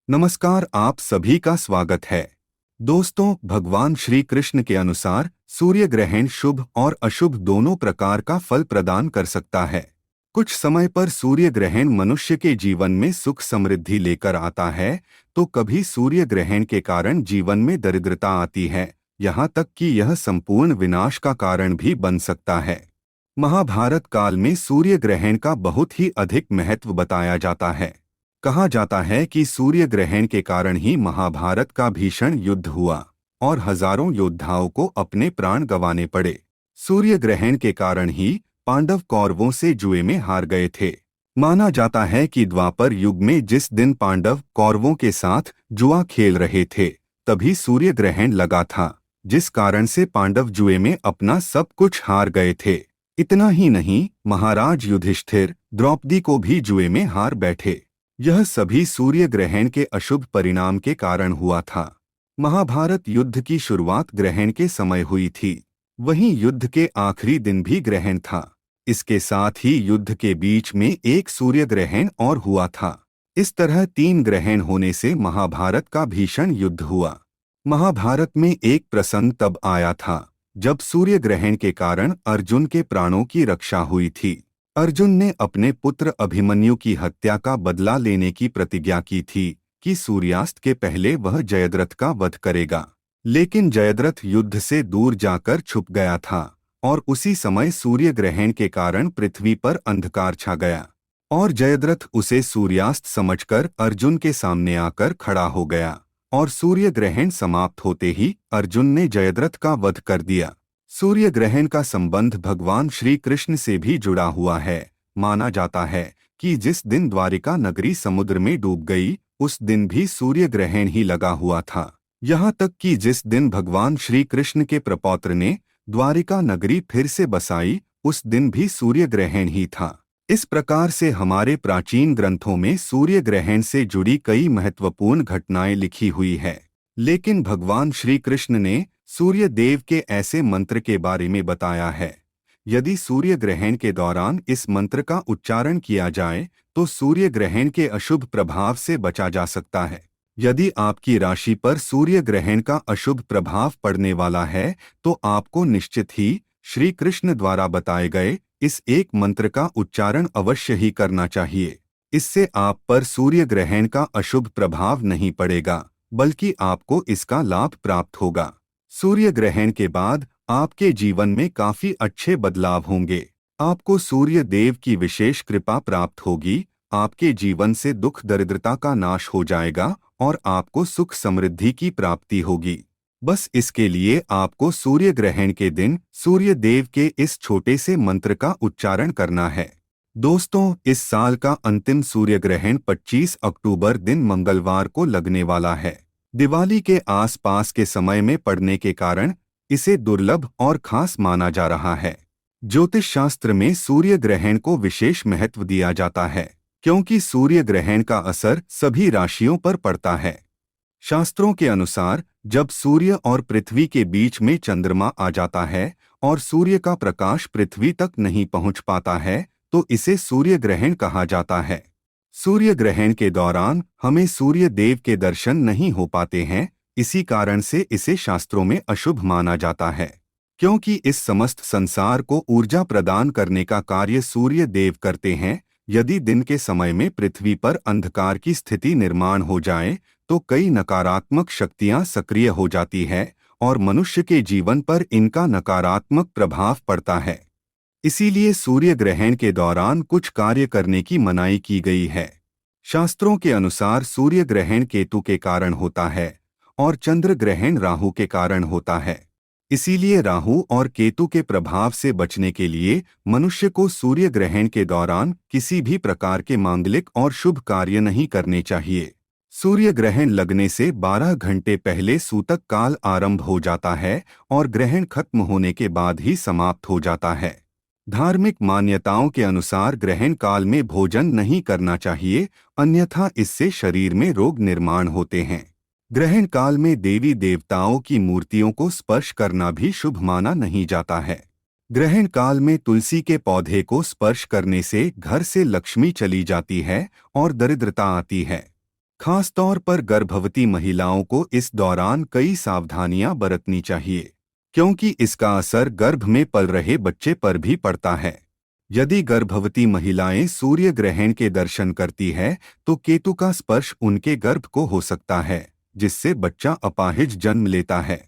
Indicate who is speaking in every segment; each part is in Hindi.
Speaker 1: नमस्कार, आप सभी का स्वागत है। दोस्तों, भगवान श्री कृष्ण के अनुसार सूर्य ग्रहण शुभ और अशुभ दोनों प्रकार का फल प्रदान कर सकता है। कुछ समय पर सूर्य ग्रहण मनुष्य के जीवन में सुख समृद्धि लेकर आता है, तो कभी सूर्य ग्रहण के कारण जीवन में दरिद्रता आती है, यहाँ तक कि यह संपूर्ण विनाश का कारण भी बन सकता है। महाभारत काल में सूर्य ग्रहण का बहुत ही अधिक महत्व बताया जाता है। कहा जाता है कि सूर्य ग्रहण के कारण ही महाभारत का भीषण युद्ध हुआ और हजारों योद्धाओं को अपने प्राण गंवाने पड़े। सूर्य ग्रहण के कारण ही पांडव कौरवों से जुए में हार गए थे। माना जाता है कि द्वापर युग में जिस दिन पांडव कौरवों के साथ जुआ खेल रहे थे, तभी सूर्य ग्रहण लगा था, जिस कारण से पांडव जुए में अपना सब कुछ हार गए थे। इतना ही नहीं, महाराज युधिष्ठिर द्रौपदी को भी जुए में हार बैठे। यह सभी सूर्य ग्रहण के अशुभ परिणाम के कारण हुआ था। महाभारत युद्ध की शुरुआत ग्रहण के समय हुई थी, वहीं युद्ध के आखिरी दिन भी ग्रहण था। इसके साथ ही युद्ध के बीच में एक सूर्य ग्रहण और हुआ था। इस तरह 3 ग्रहण होने से महाभारत का भीषण युद्ध हुआ। महाभारत में एक प्रसंग तब आया था जब सूर्य ग्रहण के कारण अर्जुन के प्राणों की रक्षा हुई थी। अर्जुन ने अपने पुत्र अभिमन्यु की हत्या का बदला लेने की प्रतिज्ञा की थी कि सूर्यास्त के पहले वह जयद्रथ का वध करेगा। लेकिन जयद्रथ युद्ध से दूर जाकर छुप गया था और उसी समय सूर्य ग्रहण के कारण पृथ्वी पर अंधकार छा गया और जयद्रथ उसे सूर्यास्त समझकर अर्जुन के सामने आकर खड़ा हो गया और सूर्य ग्रहण समाप्त होते ही अर्जुन ने जयद्रथ का वध कर दिया। सूर्य ग्रहण का संबंध भगवान श्री कृष्ण से भी जुड़ा हुआ है। माना जाता है कि जिस दिन द्वारिका नगरी समुद्र में डूब गई, उस दिन भी सूर्य ग्रहण ही लगा हुआ था। यहाँ तक कि जिस दिन भगवान श्री कृष्ण के प्रपौत्र ने द्वारिका नगरी फिर से बसाई, उस दिन भी सूर्य ग्रहण ही था। इस प्रकार से हमारे प्राचीन ग्रंथों में सूर्य ग्रहण से जुड़ी कई महत्वपूर्ण घटनाएं लिखी हुई है। लेकिन भगवान श्री कृष्ण ने सूर्य देव के ऐसे मंत्र के बारे में बताया है। यदि सूर्य ग्रहण के दौरान इस मंत्र का उच्चारण किया जाए तो सूर्य ग्रहण के अशुभ प्रभाव से बचा जा सकता है। यदि आपकी राशि पर सूर्य ग्रहण का अशुभ प्रभाव पड़ने वाला है, तो आपको निश्चित ही श्री कृष्ण द्वारा बताए गए इस एक मंत्र का उच्चारण अवश्य ही करना चाहिए। इससे आप पर सूर्य ग्रहण का अशुभ प्रभाव नहीं पड़ेगा, बल्कि आपको इसका लाभ प्राप्त होगा। सूर्य ग्रहण के बाद आपके जीवन में काफी अच्छे बदलाव होंगे। आपको सूर्य देव की विशेष कृपा प्राप्त होगी, आपके जीवन से दुख दरिद्रता का नाश हो जाएगा और आपको सुख समृद्धि की प्राप्ति होगी। बस इसके लिए आपको सूर्य ग्रहण के दिन सूर्य देव के इस छोटे से मंत्र का उच्चारण करना है। दोस्तों, इस साल का अंतिम सूर्य ग्रहण 25 अक्टूबर दिन मंगलवार को लगने वाला है। दिवाली के आसपास के समय में पड़ने के कारण इसे दुर्लभ और खास माना जा रहा है। ज्योतिष शास्त्र में सूर्य ग्रहण को विशेष महत्व दिया जाता है, क्योंकि सूर्य ग्रहण का असर सभी राशियों पर पड़ता है। शास्त्रों के अनुसार जब सूर्य और पृथ्वी के बीच में चंद्रमा आ जाता है और सूर्य का प्रकाश पृथ्वी तक नहीं पहुंच पाता है, तो इसे सूर्य ग्रहण कहा जाता है। सूर्य ग्रहण के दौरान हमें सूर्य देव के दर्शन नहीं हो पाते हैं, इसी कारण से इसे शास्त्रों में अशुभ माना जाता है। क्योंकि इस समस्त संसार को ऊर्जा प्रदान करने का कार्य सूर्य देव करते हैं। यदि दिन के समय में पृथ्वी पर अंधकार की स्थिति निर्माण हो जाए, तो कई नकारात्मक शक्तियां सक्रिय हो जाती है और मनुष्य के जीवन पर इनका नकारात्मक प्रभाव पड़ता है। इसीलिए सूर्य ग्रहण के दौरान कुछ कार्य करने की मनाही की गई है। शास्त्रों के अनुसार सूर्य ग्रहण केतु के कारण होता है और चंद्र ग्रहण राहु के कारण होता है। इसीलिए राहु और केतु के प्रभाव से बचने के लिए मनुष्य को सूर्य ग्रहण के दौरान किसी भी प्रकार के मांगलिक और शुभ कार्य नहीं करने चाहिए। सूर्य ग्रहण लगने से 12 घंटे पहले सूतक काल आरंभ हो जाता है और ग्रहण खत्म होने के बाद ही समाप्त हो जाता है। धार्मिक मान्यताओं के अनुसार ग्रहण काल में भोजन नहीं करना चाहिए, अन्यथा इससे शरीर में रोग निर्माण होते हैं। ग्रहण काल में देवी देवताओं की मूर्तियों को स्पर्श करना भी शुभ माना नहीं जाता है। ग्रहण काल में तुलसी के पौधे को स्पर्श करने से घर से लक्ष्मी चली जाती है और दरिद्रता आती है। खासतौर पर गर्भवती महिलाओं को इस दौरान कई सावधानियां बरतनी चाहिए, क्योंकि इसका असर गर्भ में पल रहे बच्चे पर भी पड़ता है। यदि गर्भवती महिलाएं सूर्य ग्रहण के दर्शन करती है तो केतु का स्पर्श उनके गर्भ को हो सकता है, जिससे बच्चा अपाहिज जन्म लेता है।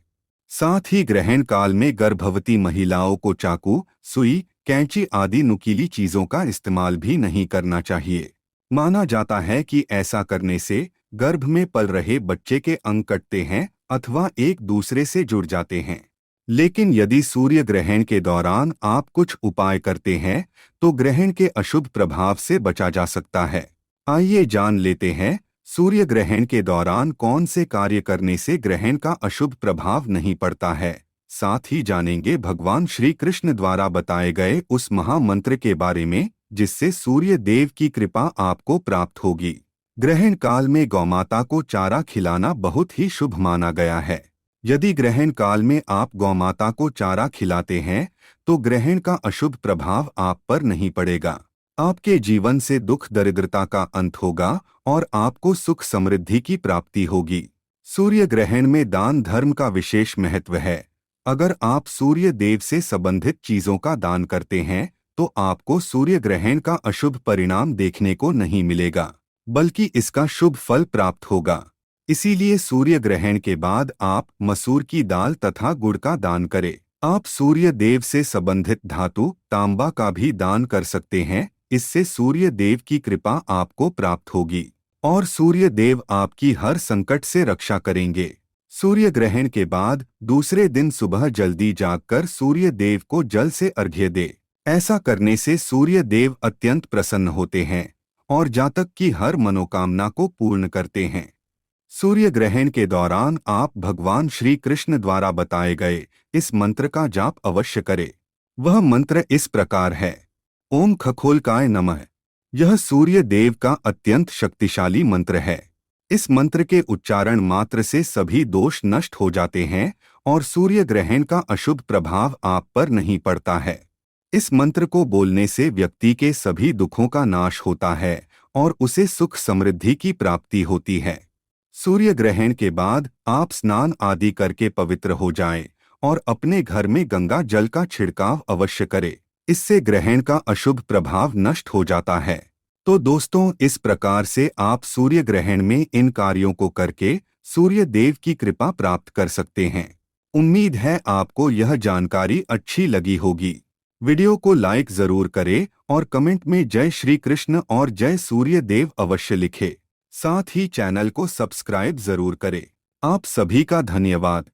Speaker 1: साथ ही ग्रहण काल में गर्भवती महिलाओं को चाकू, सुई, कैंची आदि नुकीली चीजों का इस्तेमाल भी नहीं करना चाहिए। माना जाता है कि ऐसा करने से गर्भ में पल रहे बच्चे के अंग कटते हैं अथवा एक दूसरे से जुड़ जाते हैं। लेकिन यदि सूर्य ग्रहण के दौरान आप कुछ उपाय करते हैं तो ग्रहण के अशुभ प्रभाव से बचा जा सकता है। आइए जान लेते हैं सूर्य ग्रहण के दौरान कौन से कार्य करने से ग्रहण का अशुभ प्रभाव नहीं पड़ता है। साथ ही जानेंगे भगवान श्री कृष्ण द्वारा बताए गए उस महामंत्र के बारे में जिससे सूर्य देव की कृपा आपको प्राप्त होगी। ग्रहण काल में गौमाता को चारा खिलाना बहुत ही शुभ माना गया है। यदि ग्रहण काल में आप गौमाता को चारा खिलाते हैं तो ग्रहण का अशुभ प्रभाव आप पर नहीं पड़ेगा। आपके जीवन से दुख दरिद्रता का अंत होगा और आपको सुख समृद्धि की प्राप्ति होगी। सूर्य ग्रहण में दान धर्म का विशेष महत्व है। अगर आप सूर्य देव से संबंधित चीजों का दान करते हैं तो आपको सूर्य ग्रहण का अशुभ परिणाम देखने को नहीं मिलेगा, बल्कि इसका शुभ फल प्राप्त होगा। इसीलिए सूर्य ग्रहण के बाद आप मसूर की दाल तथा गुड़ का दान करें। आप सूर्य देव से संबंधित धातु, तांबा का भी दान कर सकते हैं। इससे सूर्य देव की कृपा आपको प्राप्त होगी और सूर्य देव आपकी हर संकट से रक्षा करेंगे। सूर्य ग्रहण के बाद दूसरे दिन सुबह जल्दी जागकर सूर्य देव को जल से अर्घ्य दे। ऐसा करने से सूर्य देव अत्यंत प्रसन्न होते हैं और जातक की हर मनोकामना को पूर्ण करते हैं। सूर्य ग्रहण के दौरान आप भगवान श्री कृष्ण द्वारा बताए गए इस मंत्र का जाप अवश्य करें। वह मंत्र इस प्रकार है: ओम खगोलकाय नमः। यह सूर्य देव का अत्यंत शक्तिशाली मंत्र है। इस मंत्र के उच्चारण मात्र से सभी दोष नष्ट हो जाते हैं और सूर्य ग्रहण का अशुभ प्रभाव आप पर नहीं पड़ता है। इस मंत्र को बोलने से व्यक्ति के सभी दुखों का नाश होता है और उसे सुख समृद्धि की प्राप्ति होती है। सूर्य ग्रहण के बाद आप स्नान आदि करके पवित्र हो जाएं और अपने घर में गंगा जल का छिड़काव अवश्य करें। इससे ग्रहण का अशुभ प्रभाव नष्ट हो जाता है। तो दोस्तों, इस प्रकार से आप सूर्य ग्रहण में इन कार्यों को करके सूर्य देव की कृपा प्राप्त कर सकते हैं। उम्मीद है आपको यह जानकारी अच्छी लगी होगी। वीडियो को लाइक जरूर करें और कमेंट में जय श्री कृष्ण और जय सूर्य देव अवश्य लिखें। साथ ही चैनल को सब्सक्राइब जरूर करें। आप सभी का धन्यवाद।